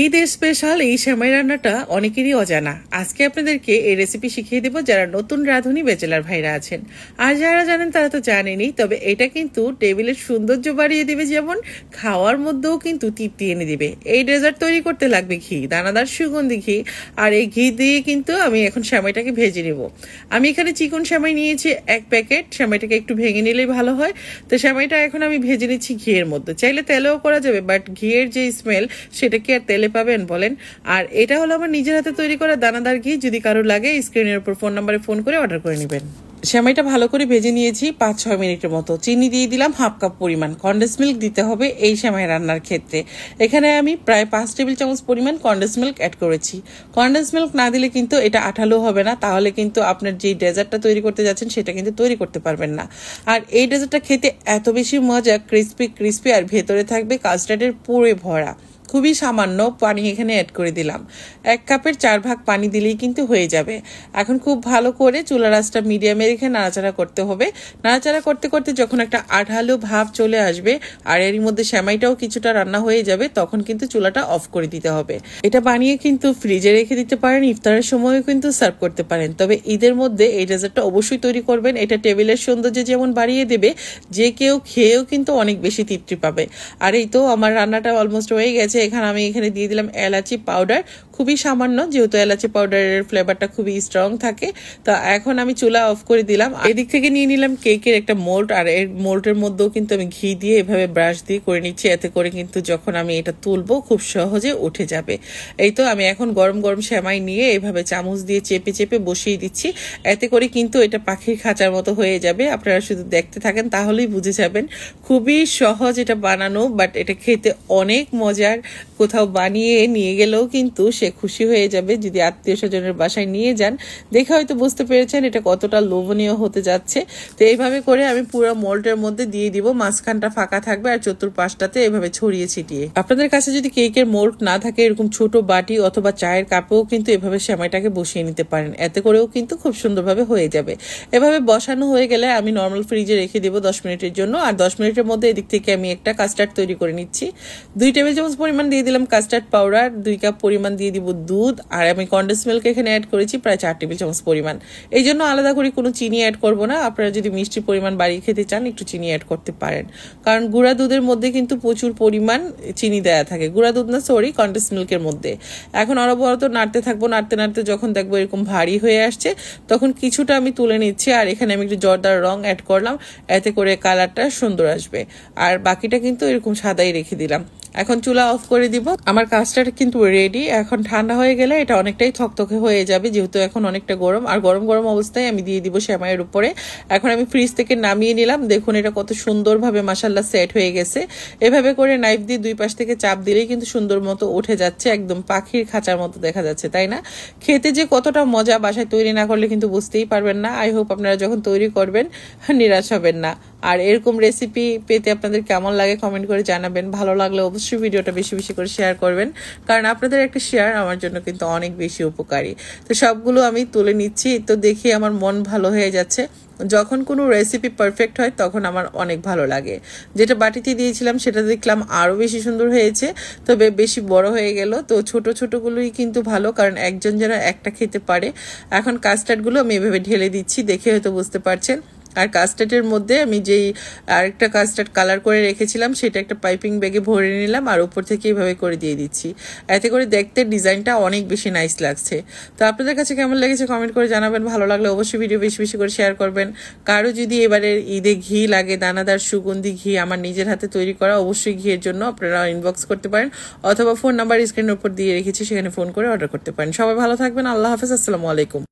ঈদের স্পেশাল এই সেমাই রান্নাটা অনেকেরই অজানা। আজকে আপনাদেরকে এই রেসিপি শিখিয়ে দেব যারা নতুন রাঁধুনি ব্যাচেলার ভাইরা আছেন। আর যারা জানেন তারা তো জানেনই, তবে এটা কিন্তু টেবিলের সৌন্দর্য বাড়িয়ে দেবে, যেমন খাওয়ার মধ্যেও কিন্তু তৃপ্তি এনে দিবে। এই ডেজার্ট তৈরি করতে লাগবে ঘি, দানাদার সুগন্ধি ঘি। আর এই ঘি দিয়ে কিন্তু আমি এখন সেমাইটাকে ভেজে নেব। আমি এখানে চিকন সেমাই নিয়েছি 1 প্যাকেট। সেমাইটাকে একটু ভেঙে নিলেই ভালো হয়। তো সেমাইটা এখন আমি ভেজে নিচ্ছি ঘিয়ের মধ্যে। চাইলে তেলেও করা যাবে, বাট ঘিয়ের যে স্মেল সেটা কি আর তেলে পাবেন বলেন। আর এটা হলো আমার নিজের হাতে তৈরি করা দানাদার ঘি। যদি কারো লাগে স্ক্রিনের উপর ফোন নাম্বারে ফোন করে অর্ডার করে নেবেন। সেমাইটা ভালো করে ভেজে নিয়েছি 5-6 মিনিটের মতো। চিনি দিয়ে দিলাম 1/2 কাপ পরিমাণ। কনডেন্স মিল্ক দিতে হবে এই সেমাই রান্নার ক্ষেত্রে। এখানে আমি প্রায় 5 টেবিল চামচ পরিমাণ কনডেন্স মিল্ক অ্যাড করেছি। কনডেন্স মিল্ক না দিলে কিন্তু এটা আঠালো হবে না, তাহলে কিন্তু আপনার যে ডেজার্টটা তৈরি করতে যাচ্ছেন সেটা কিন্তু তৈরি করতে পারবেন না। আর এই ডেজার্টটা খেতে এত বেশি মজা, ক্রিস্পি আর ভেতরে থাকবে কাস্টার্ডের পুরে ভরা। খুবই সামান্য পানি এখানে অ্যাড করে দিলাম। 1 কাপের 4 ভাগ পানি দিলেই কিন্তু হয়ে যাবে। এখন খুব ভালো করে চুলার আঁচটা মিডিয়ামে রেখে নাড়াচাড়া করতে হবে। নাড়াচাড়া করতে করতে যখন একটা আঠালো ভাব চলে আসবে আর এর মধ্যে সেমাইটাও কিছুটা রান্না হয়ে যাবে, তখন কিন্তু চুলাটা অফ করে দিতে হবে। এটা বানিয়ে কিন্তু ফ্রিজে রেখে দিতে পারেন, ইফতারের সময়ও কিন্তু সার্ভ করতে পারেন। তবে ঈদের মধ্যে এই ডেজার্টটা অবশ্যই তৈরি করবেন। এটা টেবিলের সৌন্দর্য যেমন বাড়িয়ে দেবে, যে কেউ খেয়েও কিন্তু অনেক বেশি তৃপ্তি পাবে। আর এই তো আমার রান্নাটা অলমোস্ট হয়ে গেছে। এখানে দিয়ে দিলাম এলাচি পাউডার, খুবই সামান্য, যেহেতু এলাচি পাউডারের ফ্লেভারটা খুবই স্ট্রং থাকে। তো এখন আমি চুলা অফ করে দিলাম। এদিক থেকে নিয়ে নিলাম কেকের একটা মোল্ড, আর এর মোল্ডের মধ্যেও কিন্তু আমি ঘি দিয়ে এভাবে ব্রাশ দিয়ে করে নিচ্ছি। এতে করে কিন্তু যখন আমি এটা তুলবো খুব সহজে উঠে যাবে। এই তো আমি এখন গরম গরম সেমাই নিয়ে এভাবে চামচ দিয়ে চেপে চেপে বসিয়ে দিচ্ছি। এতে করে কিন্তু এটা পাখির খাঁচার মতো হয়ে যাবে। আপনারা শুধু দেখতে থাকেন তাহলেই বুঝে যাবেন। খুবই সহজ এটা বানানো, বাট এটা খেতে অনেক মজার। কোথাও বানিয়ে নিয়ে গেলেও কিন্তু সে খুশি হয়ে যাবে। যদি আত্মীয় স্বজনের বাসায় নিয়ে যান, দেখে হয়তো বুঝতে পেরেছেন এটা কতটা লোভনীয় হতে যাচ্ছে। তো এইভাবে করে আমি পুরো মোল্ডের মধ্যে দিয়ে দিব। মাঝখানটা ফাঁকা থাকবে আর চতুর্পাশটাতে এভাবে ছড়িয়ে ছিটিয়ে। আপনাদের কাছে যদি কেকের মোল্ড না থাকে, এরকম ছোট বাটি অথবা চায়ের কাপেও কিন্তু এভাবে সেমাইটাকে বসিয়ে নিতে পারেন। এতে করেও কিন্তু খুব সুন্দরভাবে হয়ে যাবে। এভাবে বসানো হয়ে গেলে আমি নর্মাল ফ্রিজে রেখে দিব 10 মিনিটের জন্য। আর 10 মিনিটের মধ্যে এদিক থেকে আমি একটা কাস্টার্ড তৈরি করে নিচ্ছি। 2 টেবিল চামচ পরিমাণ দিয়ে দিলাম কাস্টার্ড পাউডার, 2 কাপ পরিমাণ দিয়ে দিব দুধ, আর আমি কনডেন্স মিল্ক এখানে অ্যাড করেছি প্রায় 4 টেবিল চামচ পরিমাণ। এই জন্য আলাদা করে কোনো চিনি অ্যাড করব না। আপনারা যদি মিষ্টির পরিমাণ বাড়িয়ে খেতে চান একটু চিনি অ্যাড করতে পারেন, কারণ গুঁড়া দুধের মধ্যে কিন্তু প্রচুর পরিমাণ চিনি দেয়া থাকে। গুঁড়া দুধ না, সরি, কনডেন্স মিল্কের মধ্যে। এখন অনবরত নাড়তে থাকবো। নাড়তে নাড়তে যখন দেখবো এরকম ভারী হয়ে আসছে, তখন কিছুটা আমি তুলে নিচ্ছি। আর এখানে আমি একটু জর্দার রং অ্যাড করলাম, এতে করে কালারটা সুন্দর আসবে। আর বাকিটা কিন্তু এরকম সাদাই রেখে দিলাম। এখন চুলা অফ করে দিব। আমার কাস্টার্ড কিন্তু রেডি। এখন ঠান্ডা হয়ে গেলে এটা অনেকটাই থকথকে হয়ে যাবে, যেহেতু এখন অনেকটা গরম। আর গরম গরম অবস্থায় আমি দিয়ে দিব সেমাইয়ের উপরে। এখন আমি ফ্রিজ থেকে নামিয়ে নিলাম। দেখুন এটা কত সুন্দরভাবে মাশাআল্লাহ সেট হয়ে গেছে। এভাবে করে নাইফ দিয়ে 2 পাশ থেকে চাপ দিলেই কিন্তু সুন্দর মতো উঠে যাচ্ছে, একদম পাখির খাঁচার মতো দেখা যাচ্ছে, তাই না? খেতে যে কতটা মজা, বাসায় তৈরি না করলে কিন্তু বুঝতেই পারবেন না। আই হোপ আপনারা যখন তৈরি করবেন নিরাশ হবেন না। আর এরকম রেসিপি পেতে আপনাদের কেমন লাগে কমেন্ট করে জানাবেন। ভালো লাগলে অবশ্যই ভিডিওটা বেশি বেশি করে শেয়ার করবেন, কারণ আপনাদের একটা শেয়ার আমার জন্য কিন্তু অনেক বেশি উপকারী। তো সবগুলো আমি তুলে নিচ্ছি। তো দেখি আমার মন ভালো হয়ে যাচ্ছে। যখন কোনো রেসিপি পারফেক্ট হয় তখন আমার অনেক ভালো লাগে। যেটা বাটিতে দিয়েছিলাম সেটা দেখলাম আরও বেশি সুন্দর হয়েছে, তবে বেশি বড় হয়ে গেল। তো ছোট ছোটগুলোই কিন্তু ভালো, কারণ একজন যেন একটা খেতে পারে। এখন কাস্টার্ডগুলো আমি এভাবে ঢেলে দিচ্ছি, দেখে হয়তো বুঝতে পারছেন। আর কাস্টার্ডের মধ্যে আমি যেই আরেকটা কাস্টার্ড কালার করে রেখেছিলাম সেটা একটা পাইপিং ব্যাগে ভরে নিলাম, আর উপর থেকে এইভাবে করে দিয়ে দিচ্ছি। এতে করে দেখতে ডিজাইনটা অনেক বেশি নাইস লাগছে। তো আপনাদের কাছে কেমন লেগেছে কমেন্ট করে জানাবেন। ভালো লাগলে অবশ্যই ভিডিও বেশি বেশি করে শেয়ার করবেন। কারো যদি এবারের ঈদে ঘি লাগে, দানাদার সুগন্ধি ঘি আমার নিজের হাতে তৈরি করা, অবশ্যই ঘিয়ের জন্য আপনারা ইনবক্স করতে পারেন, অথবা ফোন নাম্বার স্ক্রিনের উপর দিয়ে রেখেছি, সেখানে ফোন করে অর্ডার করতে পারেন। সবাই ভালো থাকবেন। আল্লাহ হাফেজ। আসসালামু আলাইকুম।